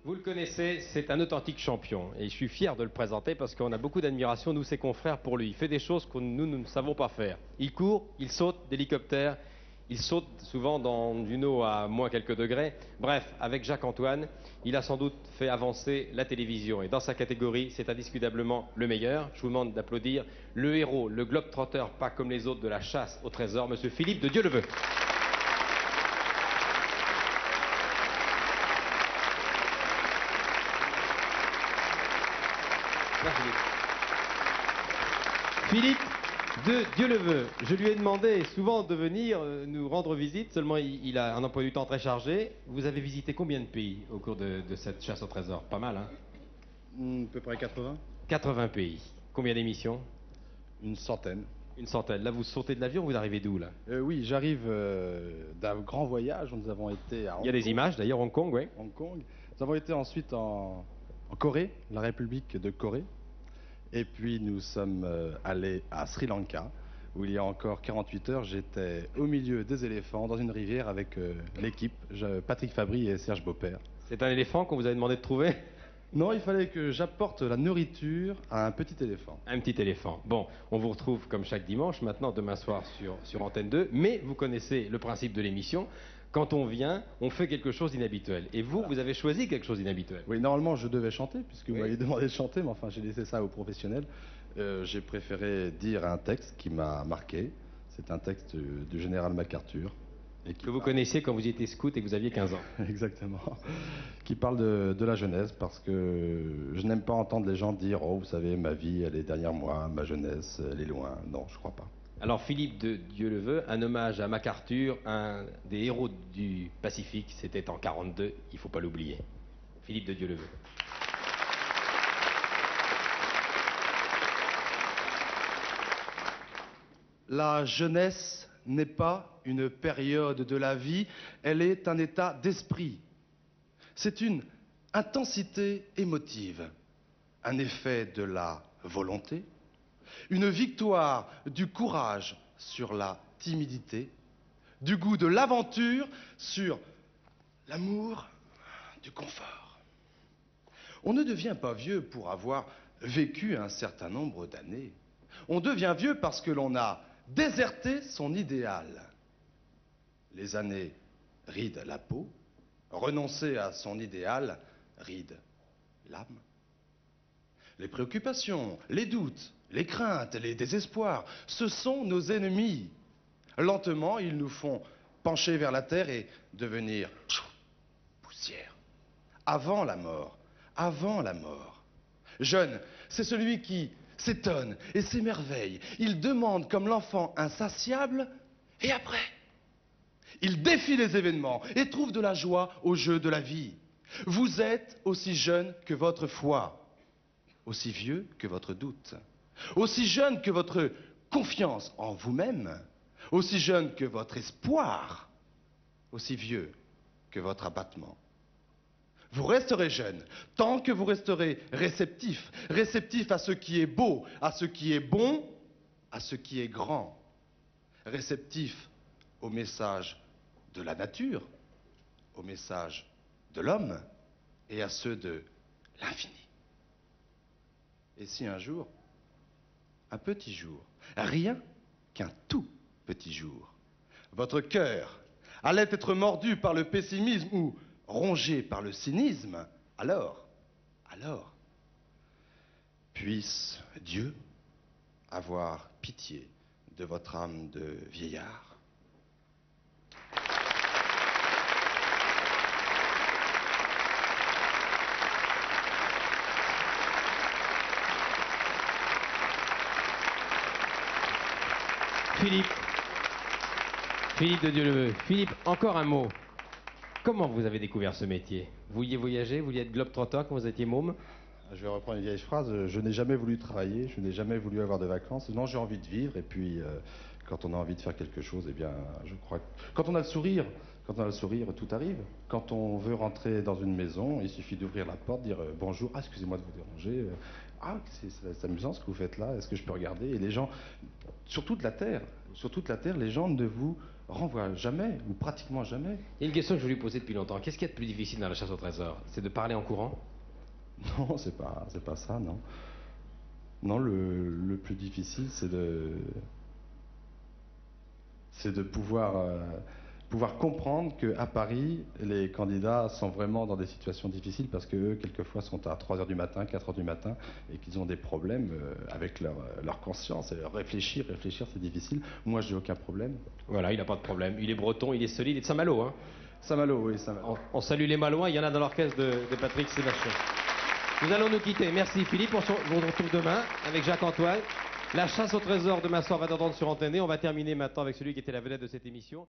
Vous le connaissez, c'est un authentique champion. Et je suis fier de le présenter parce qu'on a beaucoup d'admiration, nous, ses confrères, pour lui. Il fait des choses que nous ne savons pas faire. Il court, il saute d'hélicoptère, il saute souvent dans une eau à moins quelques degrés. Bref, avec Jacques-Antoine, il a sans doute fait avancer la télévision. Et dans sa catégorie, c'est indiscutablement le meilleur. Je vous demande d'applaudir le héros, le globe-trotter, pas comme les autres de la chasse au trésor, monsieur Philippe de Dieuleveux. Philippe de Dieuleveux, je lui ai demandé souvent de venir nous rendre visite, seulement il a un emploi du temps très chargé. Vous avez visité combien de pays au cours de cette chasse au trésor? Pas mal, hein? À peu près 80. 80 pays. Combien d'émissions? Une centaine. Une centaine. Là, vous sautez de l'avion, vous arrivez d'où, là? Oui, j'arrive d'un grand voyage. Nous avons été à Hong Il y a des Kong. images, d'ailleurs, Hong Kong, oui. Hong Kong. Nous avons été ensuite en Corée, la République de Corée. Et puis nous sommes allés à Sri Lanka, où il y a encore 48 heures, j'étais au milieu des éléphants, dans une rivière avec l'équipe, Patrick Fabry et Serge Beaupère. C'est un éléphant qu'on vous avait demandé de trouver? Non, il fallait que j'apporte la nourriture à un petit éléphant. Un petit éléphant. Bon, on vous retrouve comme chaque dimanche, maintenant, demain soir sur Antenne 2. Mais vous connaissez le principe de l'émission. Quand on vient, on fait quelque chose d'inhabituel. Et vous, vous avez choisi quelque chose d'inhabituel. Oui, normalement, je devais chanter, puisque vous Oui. m'avez demandé de chanter, mais enfin, j'ai laissé ça aux professionnels. J'ai préféré dire un texte qui m'a marqué. C'est un texte du général MacArthur. Et Que vous connaissiez quand vous étiez scout et que vous aviez 15 ans. Exactement. Qui parle de la jeunesse, parce que je n'aime pas entendre les gens dire « Oh, vous savez, ma vie, elle est derrière moi, ma jeunesse, elle est loin. » Non, je crois pas. Alors, Philippe de Dieuleveux, un hommage à MacArthur, un des héros du Pacifique, c'était en 42, il ne faut pas l'oublier. Philippe de Dieuleveux. La jeunesse n'est pas une période de la vie, elle est un état d'esprit. C'est une intensité émotive, un effet de la volonté, une victoire du courage sur la timidité, du goût de l'aventure sur l'amour du confort. On ne devient pas vieux pour avoir vécu un certain nombre d'années. On devient vieux parce que l'on a déserté son idéal. Les années rident la peau, renoncer à son idéal ride l'âme. Les préoccupations, les doutes, les craintes, les désespoirs, ce sont nos ennemis. Lentement, ils nous font pencher vers la terre et devenir poussière. Avant la mort, avant la mort. Jeune, c'est celui qui s'étonne et s'émerveille. Il demande comme l'enfant insatiable, et après, il défie les événements et trouve de la joie au jeu de la vie. Vous êtes aussi jeune que votre foi, aussi vieux que votre doute, aussi jeune que votre confiance en vous-même, aussi jeune que votre espoir, aussi vieux que votre abattement. Vous resterez jeune tant que vous resterez réceptif, réceptif à ce qui est beau, à ce qui est bon, à ce qui est grand, réceptif au message de la nature, au message de l'homme et à ceux de l'infini. Et si un jour, un petit jour, rien qu'un tout petit jour, votre cœur allait être mordu par le pessimisme ou rongé par le cynisme, alors, puisse Dieu avoir pitié de votre âme de vieillard. Philippe de Dieuleveux. Philippe, encore un mot. Comment vous avez découvert ce métier? Vous vouliez voyager, vous vouliez être globe-trotter quand vous étiez môme? Je vais reprendre une vieille phrase, je n'ai jamais voulu travailler, je n'ai jamais voulu avoir de vacances. Non, j'ai envie de vivre, et puis quand on a envie de faire quelque chose, eh bien, je crois que... Quand on a le sourire, tout arrive. Quand on veut rentrer dans une maison, il suffit d'ouvrir la porte, dire bonjour, ah, excusez-moi de vous déranger, c'est amusant ce que vous faites là, est-ce que je peux regarder? Et les gens, sur toute la terre, les gens ne vous renvoie jamais, ou pratiquement jamais. Il y a une question que je voulais poser depuis longtemps. Qu'est-ce qu'il y a de plus difficile dans la chasse au trésor? C'est de parler en courant? Non, c'est pas ça, non. Non, le plus difficile, c'est de pouvoir comprendre qu'à Paris, les candidats sont vraiment dans des situations difficiles parce qu'eux, quelquefois, sont à 3 heures du matin, 4 heures du matin, et qu'ils ont des problèmes avec leur conscience. Et réfléchir, c'est difficile. Moi, j'ai aucun problème. Voilà, il n'a pas de problème. Il est breton, il est solide, il est de Saint-Malo, hein? Saint-Malo, oui, Saint-Malo. On salue les Malouins, il y en a dans l'orchestre de Patrick Sébastien. Nous allons nous quitter. Merci Philippe, on se retrouve demain avec Jacques-Antoine. La chasse au trésor demain soir 20h30 sur Antenne. On va terminer maintenant avec celui qui était la vedette de cette émission.